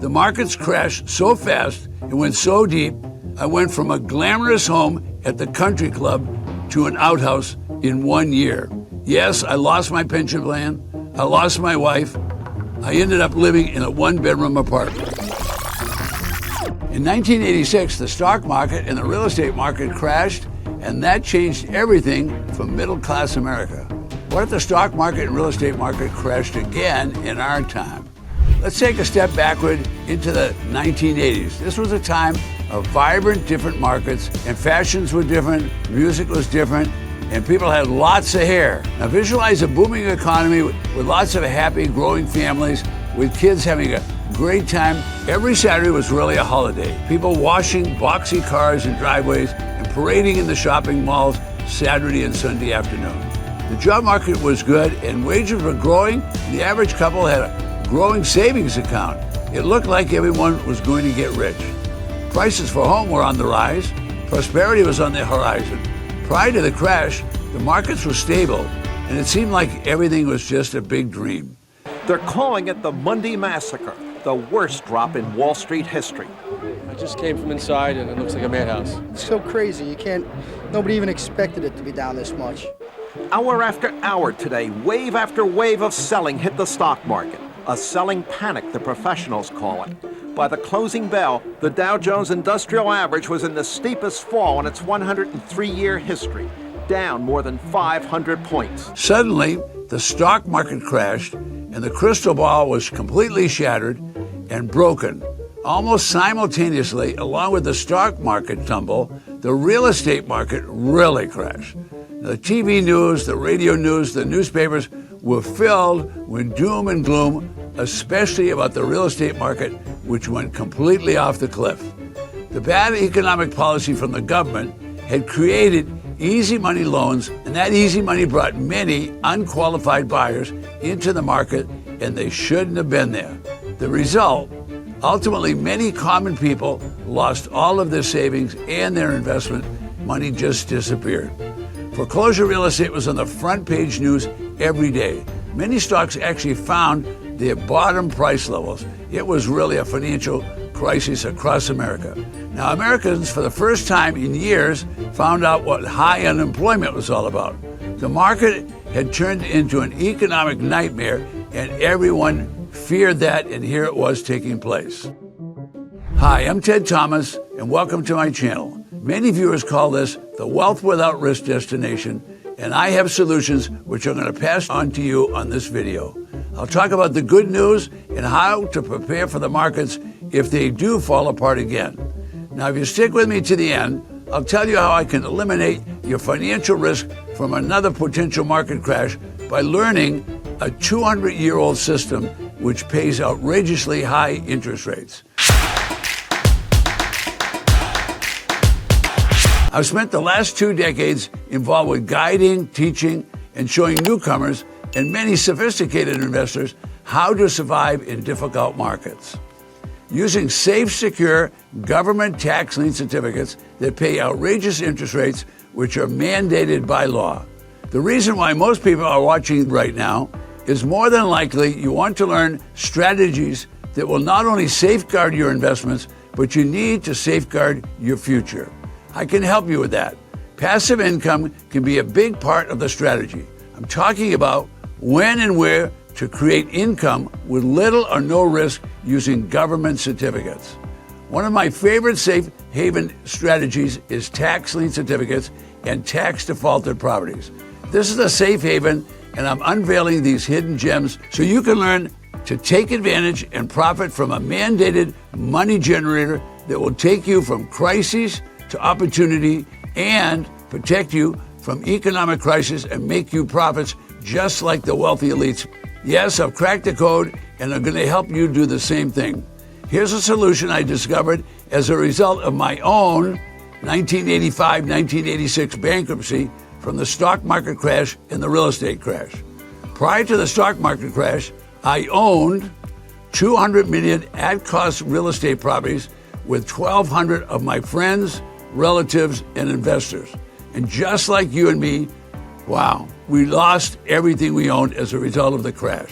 The markets crashed so fast and went so deep, I went from a glamorous home at the country club to an outhouse in 1 year. Yes, I lost my pension plan. I lost my wife. I ended up living in a one-bedroom apartment. In 1986, the stock market and the real estate market crashed, and that changed everything for middle-class America. What if the stock market and real estate market crashed again in our time? Let's take a step backward into the 1980s. This was a time of vibrant, different markets, and fashions were different, music was different, and people had lots of hair. Now visualize a booming economy with lots of happy, growing families, with kids having a great time. Every Saturday was really a holiday. People washing boxy cars in driveways and parading in the shopping malls Saturday and Sunday afternoon. The job market was good and wages were growing, and the average couple had a growing savings account. It looked like everyone was going to get rich. Prices for home were on the rise. Prosperity was on the horizon. Prior to the crash, the markets were stable, and it seemed like everything was just a big dream. They're calling it the Monday Massacre, the worst drop in Wall Street history. I just came from inside and it looks like a madhouse. It's so crazy. Nobody even expected it to be down this much. Hour after hour today, wave after wave of selling hit the stock market. A selling panic, the professionals call it. By the closing bell, the Dow Jones Industrial Average was in the steepest fall in its 103-year history, down more than 500 points. Suddenly, the stock market crashed, and the crystal ball was completely shattered and broken. Almost simultaneously, along with the stock market tumble, the real estate market really crashed. The TV news, the radio news, the newspapers were filled with doom and gloom, especially about the real estate market, which went completely off the cliff. The bad economic policy from the government had created easy money loans, and that easy money brought many unqualified buyers into the market, and they shouldn't have been there. The result, ultimately, many common people lost all of their savings and their investment. Money just disappeared. Foreclosure real estate was on the front page news every day. Many stocks actually found their bottom price levels. It was really a financial crisis across America. Now, Americans, for the first time in years, found out what high unemployment was all about. The market had turned into an economic nightmare, and everyone feared that, and here it was taking place. Hi, I'm Ted Thomas, and welcome to my channel. Many viewers call this the wealth without risk destination, and I have solutions which I'm going to pass on to you on this video. I'll talk about the good news and how to prepare for the markets if they do fall apart again. Now, if you stick with me to the end, I'll tell you how I can eliminate your financial risk from another potential market crash by learning a 200-year-old system which pays outrageously high interest rates. I've spent the last 2 decades involved with guiding, teaching, and showing newcomers and many sophisticated investors how to survive in difficult markets. Using safe, secure, government tax lien certificates that pay outrageous interest rates, which are mandated by law. The reason why most people are watching right now is more than likely you want to learn strategies that will not only safeguard your investments, but you need to safeguard your future. I can help you with that. Passive income can be a big part of the strategy. I'm talking about when and where to create income with little or no risk using government certificates. One of my favorite safe haven strategies is tax lien certificates and tax defaulted properties. This is a safe haven, and I'm unveiling these hidden gems so you can learn to take advantage and profit from a mandated money generator that will take you from crises to opportunity and protect you from economic crisis and make you profits just like the wealthy elites. Yes, I've cracked the code, and I'm going to help you do the same thing. Here's a solution I discovered as a result of my own 1985-1986 bankruptcy from the stock market crash and the real estate crash. Prior to the stock market crash, I owned 200 million at-cost real estate properties with 1,200 of my friends, relatives, and investors. And just like you and me, wow, we lost everything we owned as a result of the crash.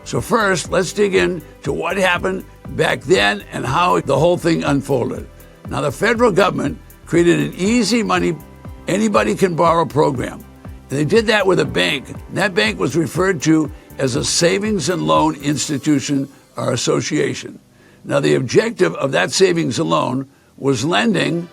So first, let's dig into what happened back then and how the whole thing unfolded. Now, the federal government created an easy money, anybody can borrow program. And they did that with a bank. And that bank was referred to as a savings and loan institution or association. Now, the objective of that savings and loan was lending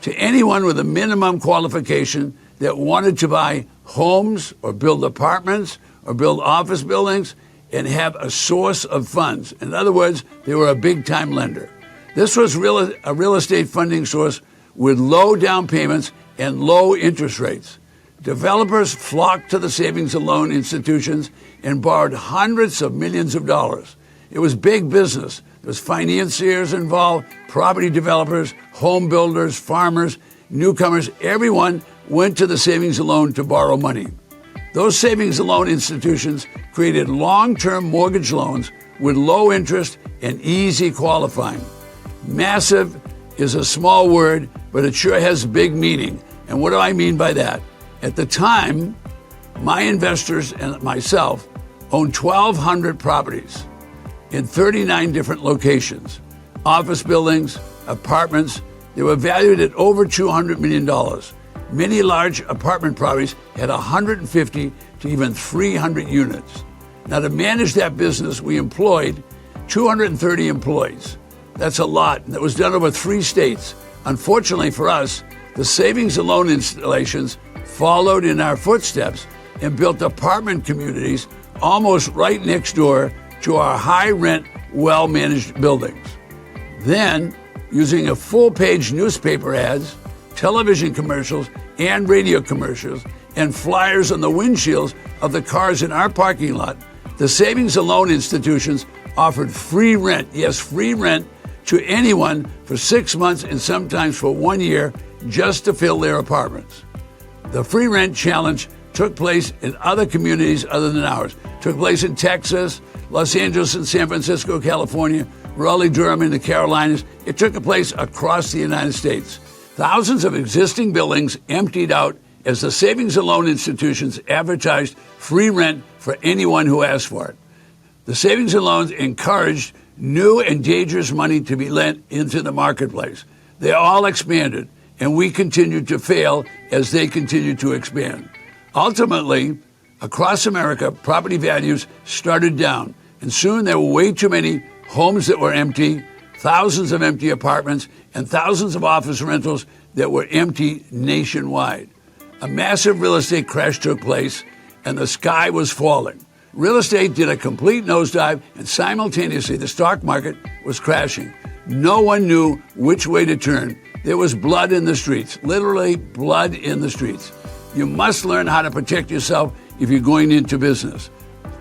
to anyone with a minimum qualification that wanted to buy homes or build apartments or build office buildings and have a source of funds. In other words, they were a big-time lender. This was a real estate funding source with low down payments and low interest rates. Developers flocked to the savings and loan institutions and borrowed hundreds of millions of dollars. It was big business. There was financiers involved, property developers, home builders, farmers, newcomers. Everyone went to the savings and loan to borrow money. Those savings and loan institutions created long-term mortgage loans with low interest and easy qualifying. Massive is a small word, but it sure has big meaning. And what do I mean by that? At the time, my investors and myself owned 1,200 properties in 39 different locations, office buildings, apartments. They were valued at over $200 million. Many large apartment properties had 150 to even 300 units. Now, to manage that business, we employed 230 employees. That's a lot, and that was done over 3 states. Unfortunately for us, the savings and loan installations followed in our footsteps and built apartment communities almost right next door to our high-rent, well-managed buildings. Then, using a full-page newspaper ads, television commercials, and radio commercials, and flyers on the windshields of the cars in our parking lot, the savings and loan institutions offered free rent, yes, free rent, to anyone for 6 months and sometimes for 1 year just to fill their apartments. The free rent challenge took place in other communities other than ours. It took place in Texas, Los Angeles and San Francisco, California, Raleigh, Durham, and the Carolinas. It took place across the United States. Thousands of existing buildings emptied out as the savings and loan institutions advertised free rent for anyone who asked for it. The savings and loans encouraged new and dangerous money to be lent into the marketplace. They all expanded, and we continued to fail as they continued to expand. Ultimately, across America, property values started down, and soon there were way too many homes that were empty, thousands of empty apartments, and thousands of office rentals that were empty nationwide. A massive real estate crash took place, and the sky was falling. Real estate did a complete nosedive, and simultaneously the stock market was crashing. No one knew which way to turn. There was blood in the streets, literally blood in the streets. You must learn how to protect yourself if you're going into business.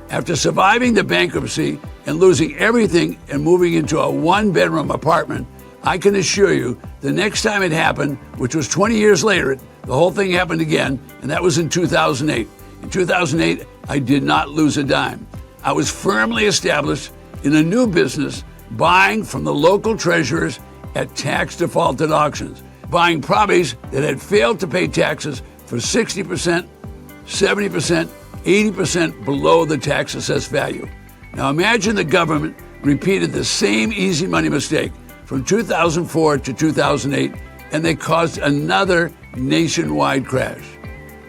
After surviving the bankruptcy and losing everything and moving into a 1-bedroom apartment, I can assure you the next time it happened, which was 20 years later, the whole thing happened again, and that was in 2008. In 2008, I did not lose a dime. I was firmly established in a new business, buying from the local treasurers at tax defaulted auctions, buying properties that had failed to pay taxes for 60%, 70%, 80% below the tax assessed value. Now imagine the government repeated the same easy money mistake from 2004 to 2008, and they caused another nationwide crash.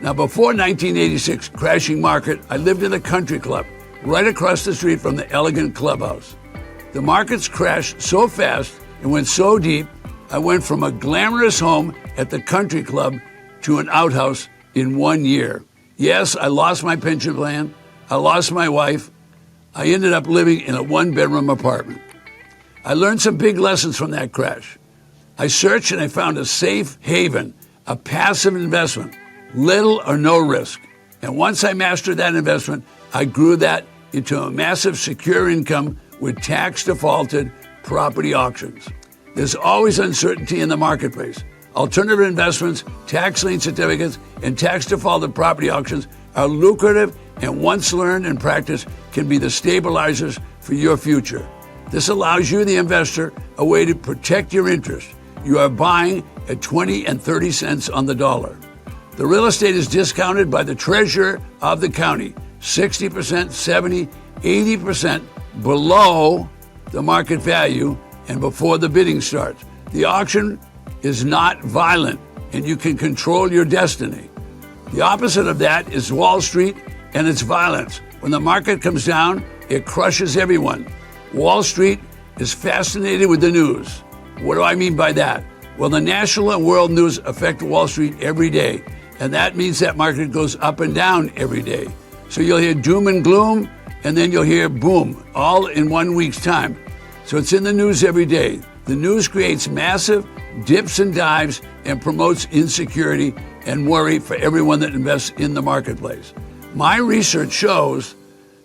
Now, before 1986 crashing market, I lived in a country club right across the street from the elegant clubhouse. The markets crashed so fast and went so deep, I went from a glamorous home at the country club to an outhouse in 1 year. Yes, I lost my pension plan. I lost my wife. I ended up living in a 1-bedroom apartment. I learned some big lessons from that crash. I searched and I found a safe haven, a passive investment, little or no risk. And once I mastered that investment, I grew that into a massive secure income with tax defaulted property auctions. There's always uncertainty in the marketplace. Alternative investments, tax lien certificates, and tax defaulted property auctions are lucrative, and once learned and practiced can be the stabilizers for your future. This allows you, the investor, a way to protect your interest. You are buying at 20 and 30 cents on the dollar. The real estate is discounted by the treasurer of the county, 60%, 70, 80% below the market value and before the bidding starts. The auction is not violent, and you can control your destiny. The opposite of that is Wall Street and its violence. When the market comes down, it crushes everyone. Wall Street is fascinated with the news. What do I mean by that? Well, the national and world news affect Wall Street every day, and that means that market goes up and down every day. So you'll hear doom and gloom, and then you'll hear boom, all in 1 week's time. So it's in the news every day. The news creates massive dips and dives and promotes insecurity and worry for everyone that invests in the marketplace. My research shows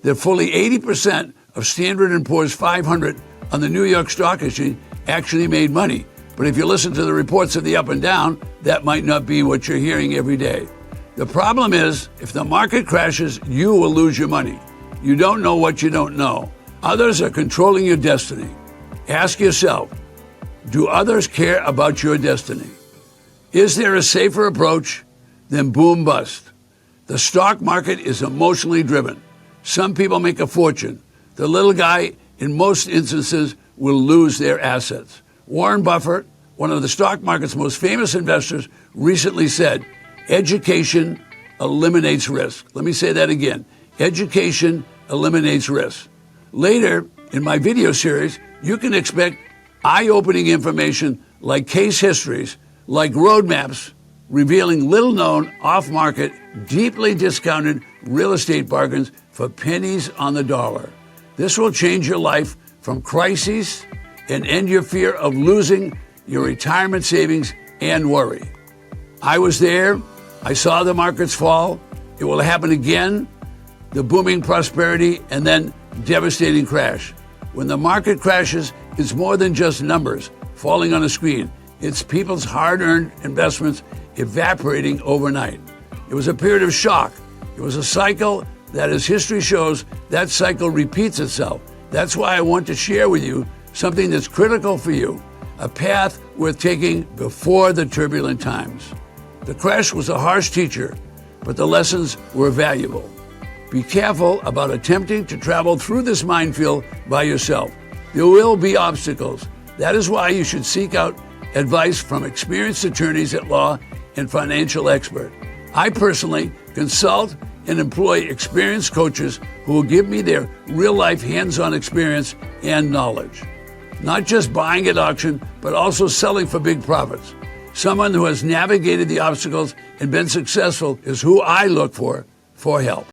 that fully 80% of Standard & Poor's 500 on the New York Stock Exchange actually made money. But if you listen to the reports of the up and down, that might not be what you're hearing every day. The problem is, if the market crashes, you will lose your money. You don't know what you don't know. Others are controlling your destiny. Ask yourself, do others care about your destiny? Is there a safer approach than boom bust? The stock market is emotionally driven. Some people make a fortune. The little guy, in most instances, will lose their assets. Warren Buffett, one of the stock market's most famous investors, recently said, education eliminates risk. Let me say that again. Education eliminates risk. Later in my video series, you can expect eye-opening information like case histories, like roadmaps, revealing little-known, off-market, deeply discounted real estate bargains for pennies on the dollar. This will change your life from crises and end your fear of losing your retirement savings and worry. I was there. I saw the markets fall. It will happen again. The booming prosperity and then devastating crash. When the market crashes, it's more than just numbers falling on a screen. It's people's hard-earned investments evaporating overnight. It was a period of shock. It was a cycle that, as history shows, that cycle repeats itself. That's why I want to share with you something that's critical for you, a path worth taking before the turbulent times. The crash was a harsh teacher, but the lessons were valuable. Be careful about attempting to travel through this minefield by yourself. There will be obstacles. That is why you should seek out advice from experienced attorneys at law and financial experts. I personally consult and employ experienced coaches who will give me their real-life hands-on experience and knowledge. Not just buying at auction, but also selling for big profits. Someone who has navigated the obstacles and been successful is who I look for help.